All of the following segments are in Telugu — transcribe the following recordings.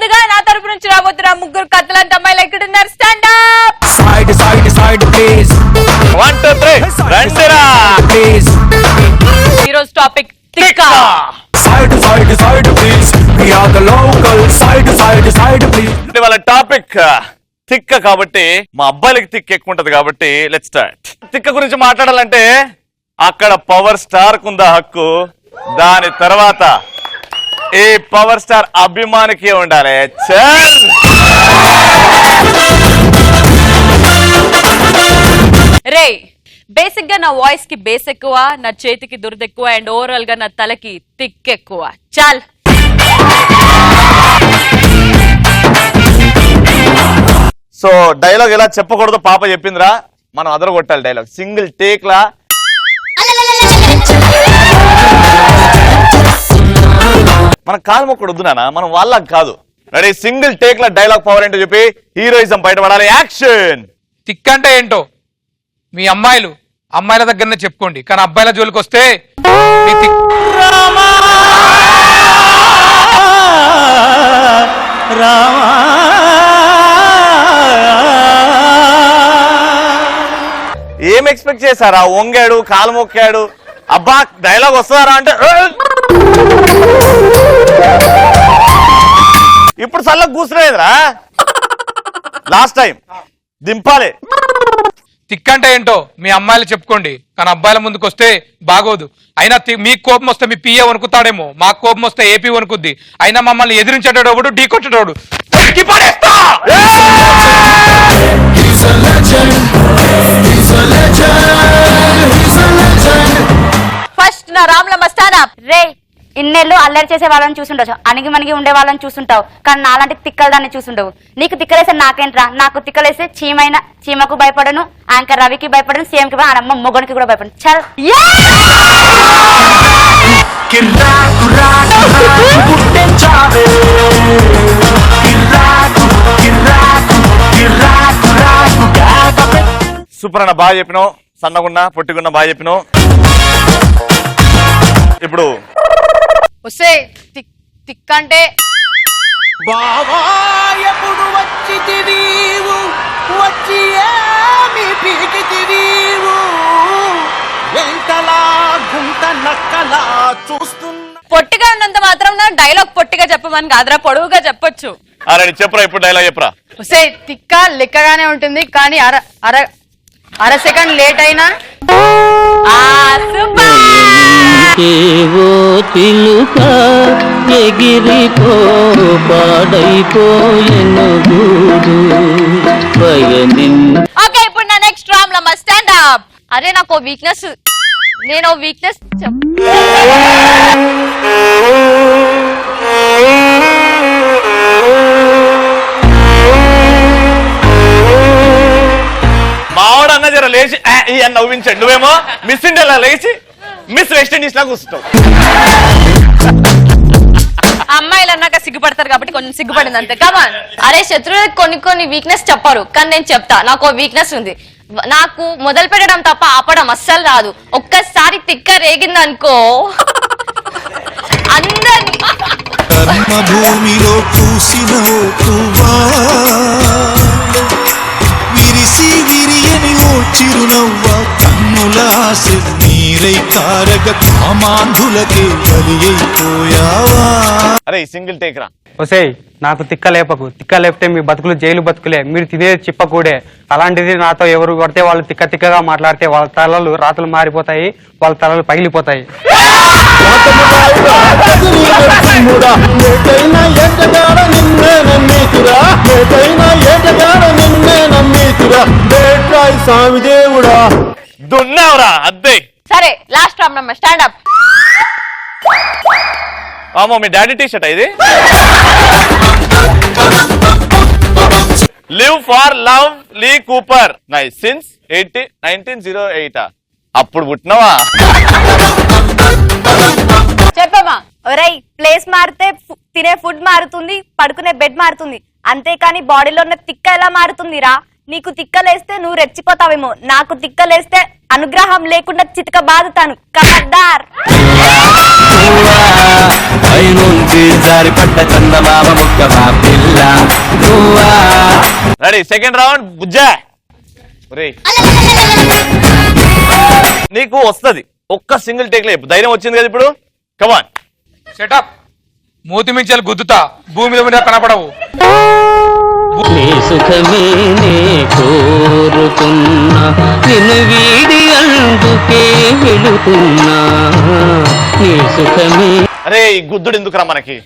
ముందుగా నా తరపు నుంచి రాబోతున్న ముగ్గురు కథలంత అమ్మాయిలు ఎక్కడున్నారు? Stand up. Side, side, side, please. 1 2 3 రండిరా. Please. ఈరోజు టాపిక్ తిక్క. Side, side, side, please. We are the local. Side, side, side, please. వాళ్ళ టాపిక్ తిక్క కాబట్టి మా అబ్బాయిలకి తిక్క ఎక్కువ ఉంటది కాబట్టి లెట్స్ స్టార్ట్. తిక్క గురించి మాట్లాడాలంటే అక్కడ పవర్ స్టార్ కుందా హక్కు, దాని తర్వాత ఈ పవర్ స్టార్ అభిమానికి ఉండాలి. చల్ రే, బేసిక్ గా నా వాయిస్ కి బేస్ ఎక్కువ, నా చేతికి దురద ఎక్కువ, అండ్ ఓవరాల్ గా నా తలకి తిక్ ఎక్కువ. చాల్. సో డైలాగ్ ఎలా చెప్పకూడదు పాప చెప్పిందిరా, మనం అదర కొట్టాలి డైలాగ్ సింగిల్ టేక్ లా. మన కాలు మొక్కడు వద్దు నాన్న, మనం వాళ్ళకి కాదు. రెడీ, సింగిల్ టేక్ లా డైలాగ్ పవర్ ఏంటో చెప్పి హీరోయిజం బయటపడాలి. యాక్షన్. తిక్ అంటే ఏంటో మీ అమ్మాయిల దగ్గరనే చెప్పుకోండి, కానీ అబ్బాయిల జోలికి వస్తే మీ తిక్. ఏం ఎక్స్పెక్ట్ చేశారా? వంగాడు, కాలు మొక్కాడు, అబ్బా డైలాగ్ వస్తారా అంటే ఇప్పుడు సల్లకు కూర్చునేదిరా. లాస్ట్ టైం దింపాలి. తిక్ అంటే ఏంటో మీ అమ్మాయిలు చెప్పుకోండి, కానీ అబ్బాయిల ముందుకు వస్తే బాగోదు. అయినా మీకు కోపం వస్తే మీ పిఏ వణుకుతాడేమో, మాకు కోపం వస్తే ఏపీ వణుకుద్ది. అయినా మమ్మల్ని ఎదిరించేటోడు ఢీ కొట్టేటోడు. ఫస్ట్ నా రామ్లమ్మ స్టాండ్ అప్. రే, ఇన్నేళ్ళు అల్లరి చేసే వాళ్ళని చూసుండొచ్చు, అణిగి మణిగి ఉండే వాళ్ళని చూసుంటావు, కానీ నాలాంటి తిక్కల దాన్ని చూసుండవు. నీకు తిక్కలేసే నాకేంట్రా? నాకు తిక్కలేసే చీమకు భయపడను, యాంకర్ రవికి భయపడను, సీఎంకి అమ్మ మొగనికి కూడా భయపడను. చల్. సూపర్ అన్న, బాగా చెప్పినావు. సన్నగున్నా పొట్టిగున్నా బాగా చెప్పినావు. ఇప్పుడు వస్తే తిక్ అంటే బావా ఎప్పుడు వచ్చితివీవు, వచ్చి ఏమి పీకితివీవు, ఎంతలా గుంట నక్కలా చూస్తున్నా. పొట్టిగా ఉన్నంత మాత్రం నా డైలాగ్ పొట్టిగా చెప్పమని కాదురా, పొడవుగా చెప్పొచ్చు. అరే చెప్పురా, ఇప్పుడు డైలాగ్ చెప్పురా. వస్తే తిక్క లెక్కగానే ఉంటుంది, కానీ అర సెకండ్ లేట్ అయినా ఓకే. ఇప్పుడు నా నెక్స్ట్ రామ్లమ్మ స్టాండ్ అప్. అరే నాకు వీక్నెస్, నేను వీక్నెస్ మావాడు అన్న జర లేచి ఈ అన్న నవ్వించండి. నువ్వేమో మిస్ ఇండియా లేచి మిస్ వెస్ట్ ఇండీస్ లా కూర్చుంటావు. అమ్మాయిలు అన్నాక సిగ్గుపడతారు కాబట్టి కొంచెం సిగ్గుపడింది అంతే. కమాన్. అరే శత్రువులకు కొన్ని వీక్నెస్ చెప్పారు, కానీ నేను చెప్తా. నాకు వీక్నెస్ ఉంది, నాకు మొదలు పెట్టడం తప్ప ఆపడం అస్సలు రాదు. ఒక్కసారి తిక్క రేగిందనుకో అందరినీ భూమిలో పూసిన విరిసి విరియని ఓ చిరునవ్వ, కన్నుల ఆశ నీరై కారగ కామాంధులకే బలి అయిపోయావా. అరే సింగిల్ టేక్ రా. ఒసేయ్, నాకు తిక్క లేపకు. తిక్క లేపితే మీ బతుకులు జైలు బతుకులే, మీరు తినేది చిప్పకూడే. అలాంటిది నాతో ఎవరు పడితే వాళ్ళు తిక్కగా మాట్లాడితే వాళ్ళ తలలు రాతలు మారిపోతాయి, వాళ్ళ తలలు పగిలిపోతాయి. దున్నావురా అద్దే. సరే, లాస్ట్ రామ్లమ్మ స్టాండ్ అప్. అమ్మో, మీ డాడీ టీ షర్ట్ ఇది. Live for love Lee Cooper nice since 1908. అప్పుడు పుట్టినవా? చెప్పమ్మా. ఒరేయ్, ప్లేస్ మారితే తినే ఫుడ్ మారుతుంది, పడుకునే బెడ్ మారుతుంది, అంతేకాని బాడీలో ఉన్న తిక్క ఎలా మారుతుందిరా? నీకు తిక్కలేస్తే నువ్వు రెచ్చిపోతావేమో, నాకు తిక్కలేస్తే అనుగ్రహం లేకుండా చితక బాదుతాను. కబడ్దార్. పైనుంచి జారిపడ్డ చందమామ ముక్కవా పిల్ల నువ్వా. రెడీ సెకండ్ రౌండ్ బుజ్జా. ఒరేయ్, నీకు వస్తది ఒక్క సింగిల్ టేక్ లో చెప్పు. ధైర్యం వచ్చింది కదా ఇప్పుడు, కమాన్. సెటప్. మూతి మించాలి గుద్దుతా, భూమి మీద కనపడవు. నీ సుఖమే నే కోరుకున్నా, నిన్ను వీడి అందుకే వెళుతున్నా. నీ సుఖమే. అరే ఈ గుద్దుడు ఎందుకురా మనకి,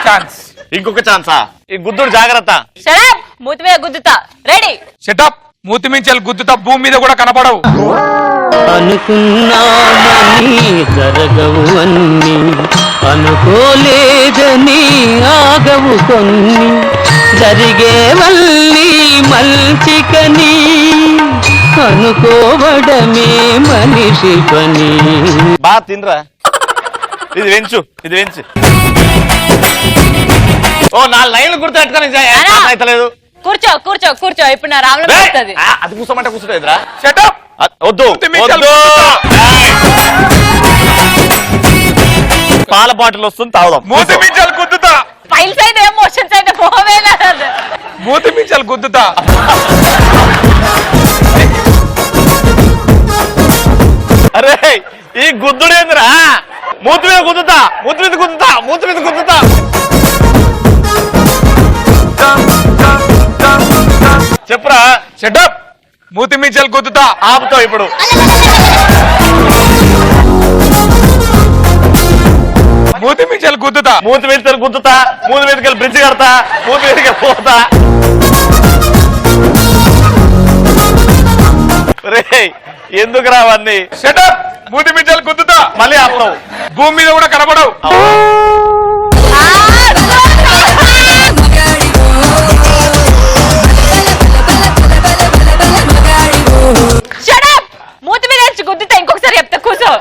ఛాన్స్. ఇంకొక ఛాన్సా? ఈ గుద్దుడు జాగ్రత్త. షడప్, మూతి మీద గుద్దుతా. రెడీ. సెటప్. మూతి మించాలి గుద్దుతా, భూమి మీద కూడా కనపడవు. అనుకున్నామని జరగవు అన్ని, అనుకోలేదని ఆగవు కొన్ని, జరిగేవల్లి మల్చికని, అనుకోవడమే మనిషి పని. బా తినరా, ఇది వెంచు, ఇది వెంచు. ఓ 4 లైన్లు గుర్తుపెట్టుకోలేదు. కూర్చో కూర్చో కూర్చో, ఇప్పుడు నా రాములు వస్తుంది. అది కూర్చోమంటే కూర్చోలేదురా. సెటప్. వద్దు వద్దు. పాల బాటిల్ వస్తుంది, తాగుదాం. మూతి మించాలి గుద్దుతా, ఫైల్స్ అయితే ఎమోషన్స్ అయితే పోవేనా. మూతి మించాలి గుద్దుతా. అరే ఈ గుద్దుడు ఏందిరా, మూతి మీద గుద్దుతా, మూతి మీద గుద్దుతా, మూతి మీద గుద్దుతా. చెప్పురా. సెటప్. మూతి మించాలి గుద్దుతా. ఆపుతావు ఇప్పుడు. మూతి మించాలి గుద్దుతా. మూతి మీద గుద్దుతా, మూతి మీదకి వెళ్ళి బ్రిడ్జ్ కడతా, మూతి మీదకి పోతా. రే ఎందుకు రావన్నీ? సెటప్. మూతి మించాలి గుద్దుతా, మళ్ళీ ఆపుతావు. భూమి మీద కూడా కనపడవు. షడప్, మూతి మీద గుద్దుతా. ఇంకొకసారి చెప్తా, కూర్చో.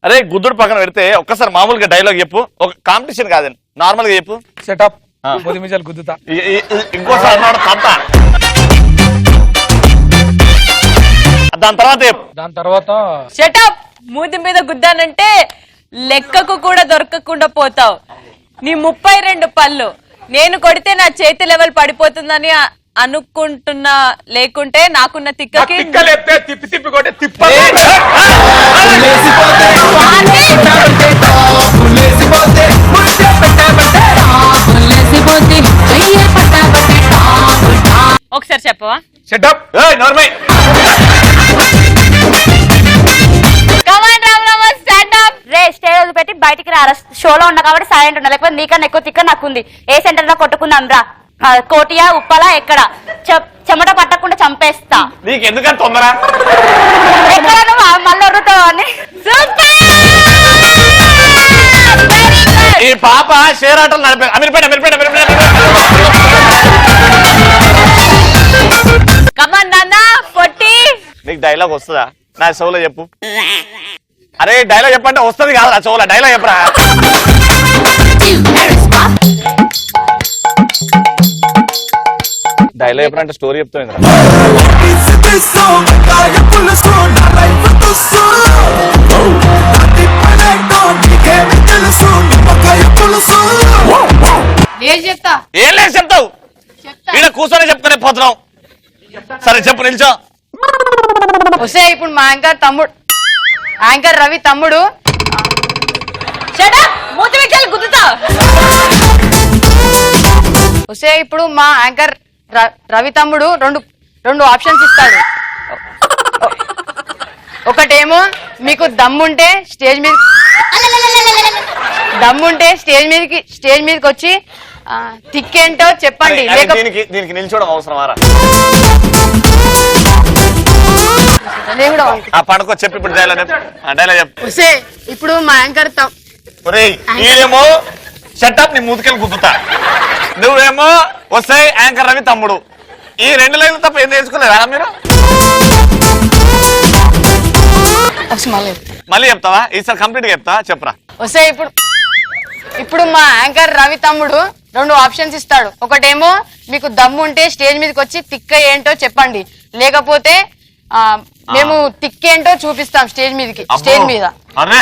అరే గుద్దుడు పక్కన పెడితే ఒక్కసారి మామూలుగా డైలాగ్ చెప్పు, ఒక కాంపిటీషన్ కాదండి, నార్మల్ గా చెప్పు. సెటప్. మూతి మించాలి గుద్దుతా. ఇంకోసారి అన్నాడు తంతా. దాని తర్వాత చెప్పు. దాని తర్వాత షటప్, మూతి మీద గుద్దానంటే లెక్కకు కూడా దొరకకుండా పోతావు. నీ 32 పళ్ళు నేను కొడితే నా చేతి లెవెల్ పడిపోతుందని అనుకుంటున్నా, లేకుంటే నాకున్న తిక్కకి తిక్కలేస్తే తిప్పి తిప్పి కొట్టే తిప్ప. ఒకసారి చెప్పవా? సెటప్. నార్మల్. కమాన్ రామ్, స్టాండ్ అప్. రే స్టేజ్ వదిలిపెట్టి బయటికి రా. షోలో ఉన్నా కాబట్టి సైలెంట్ ఉన్నా, లేకపోతే నీకన్నా ఎక్కువ తిక్క నాకుంది. ఏ సెంటర్ లో కొట్టుకుందాం రా. కోటియా ఉప్పలా ఎక్కడ, చెమట పట్టకుండా చంపేస్తా. నీకు ఎందుకంత తొందర? ఎక్కడ నువ్వు మళ్ళీ వరుతావు అని. ఈ పాప షేర్ ఆటలు నడిపే. అమీర్పేట అమీర్పేట అమీర్పేట. కమాన్ నాన్న పొట్టి. నీకు డైలాగ్ వస్తుందా? నా చెవులో చెప్పు. అరే డైలాగ్ చెప్పంటే వస్తుంది కాదు, నా చెవులో డైలాగ్ చెప్పరా. డైలాగ్ చెప్పరంటే స్టోరీ చెప్తాను. ఏం లేదు చెప్తావు, ఈడ కూర్చొని చెప్పుకునే పోతున్నావు. సరే చెప్పు, నిల్చో. వస్తే ఇప్పుడు మా యాంకర్ రవి తమ్ముడు. షటప్, మూతి మీద గుద్దుతా. వస్తే ఇప్పుడు మా యాంకర్ రవి తమ్ముడు రెండు ఆప్షన్స్ ఇస్తాడు. ఒకటేమో మీకు దమ్ముంటే స్టేజ్ మీదకి వచ్చి తిక్కేంటో చెప్పండి, దీనికి నిల్చోవడం అవసరమారా? పడుకో, చెప్పు ఇప్పుడు డైలాగ్ చెప్పు. వస్తే ఇప్పుడు మా యాంకర్ ఈడేమో షటప్ నీ మూతికెళ్ళి గుద్దుతా, నువ్వేమో వస్తే యాంకర్ రవి తమ్ముడు. ఈ 2 లైన్లు తప్ప ఏం నేర్చుకోలేదా మీరు? మళ్ళీ చెప్తావా? ఈసారి కంప్లీట్ గా చెప్తా, చెప్పరా. వస్తే ఇప్పుడు మా యాంకర్ రవి తమ్ముడు 2 ఆప్షన్స్ ఇస్తాడు. ఒకటేమో మీకు దమ్ము ఉంటే స్టేజ్ మీదకి వచ్చి తిక్క ఏంటో చెప్పండి, లేకపోతే మేము తిక్కేంటో చూపిస్తాం స్టేజ్ మీద. అరే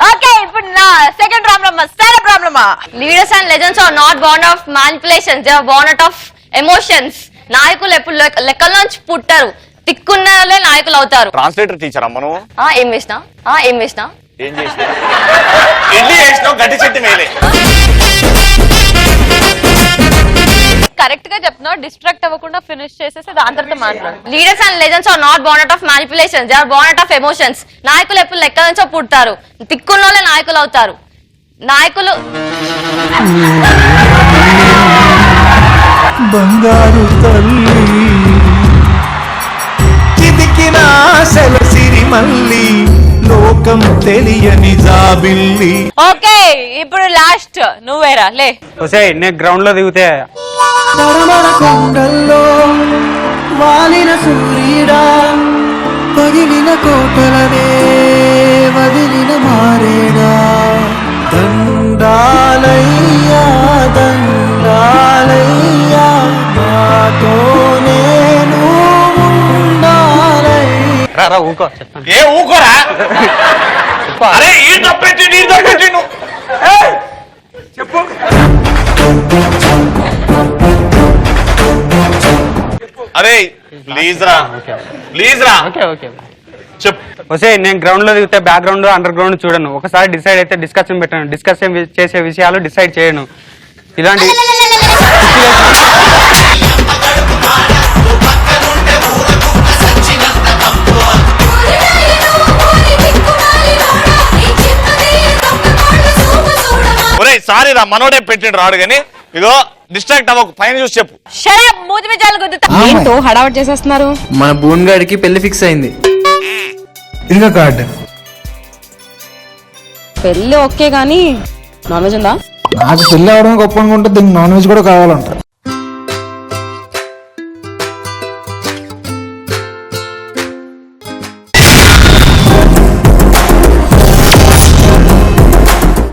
ఓకే ఇప్పుడు నా second problem third problem leaders and legends are not born of manipulations they are born out of emotions. నాయకులు ఎప్పుడు లెక్కల నుంచి పుట్టారు, తిక్కున్న వాళ్ళే నాయకులు అవుతారు. ట్రాన్స్లేటర్ టీచర్ అమ్మ నువ్వు ఏం వేసినా ఏం చేసినా ఇడ్లీ వేసినావు గడ్డి చెట్టు మేలే. కరెక్ట్ గా చెప్తున్నావు, డిస్ట్రాక్ట్ అవ్వకుండా ఫినిష్ చేసేసి దాని తర్వాత మాట్లాడు. Leaders and legends are not born out of manipulations they are born out of emotions. నాయకులు ఎప్పుడు లెక్కల నుంచో పుడతారు, తిక్కున్న వాళ్ళే నాయకులు అవుతారు. నాయకులు బంగారు తల్లి చితికిన ఆశల సిరిమల్లి లోకం తెలియని జాబిల్లి. ఓకే ఇప్పుడు లాస్ట్ నువ్వేరా లే. ఒసేయ్ నేను గ్రౌండ్ లో దిగితే తరమణ కొండల్లో వాలిన సూర్యుడా పగిలిన కోటలనే వదిలిన మారేడా దండాలయ్యా దండాలయ్యా నాతో నేను ఉండాలయ్యా. రా ఊకో చెప్తాను. ఏ ఊకోరా? అరే ఈ తప్పెట్టి నీ తప్పెట్టి నువ్వు చెప్పు. అరే ప్లీజ్ రా ప్లీజ్ రా ఓకే ఓకే చెప్పు. ఒసేయ్ నేను గ్రౌండ్ లో దిగితే బ్యాక్గ్రౌండ్ అండర్ గ్రౌండ్ చూడను. ఒకసారి డిసైడ్ అయితే డిస్కషన్ పెట్టాను, డిస్కషన్ చేసే విషయాలు డిసైడ్ చేయను. ఇలాంటి ఒరే సారీ రా మనోడే పెట్టిండు రాడు కానీ ఇగో డిస్ట్రాక్ట్ అవ్వకు, పైన చూసి చెప్పు. షరప్ మూతి మిజాలు గుద్దుతా. ఏంటో హడావట్ చేసేస్తున్నారు. మన బూన్ గాడికి పెళ్లి ఫిక్స్ అయింది. ఇదిగో కార్డు. పెళ్లి ఓకే గానీ నాన్ వెజ్ ఉందా? నాకు పెళ్లి అవడం గొప్ప అనుకుంటే దీనికి నాన్ వెజ్ కూడా కావాలంట.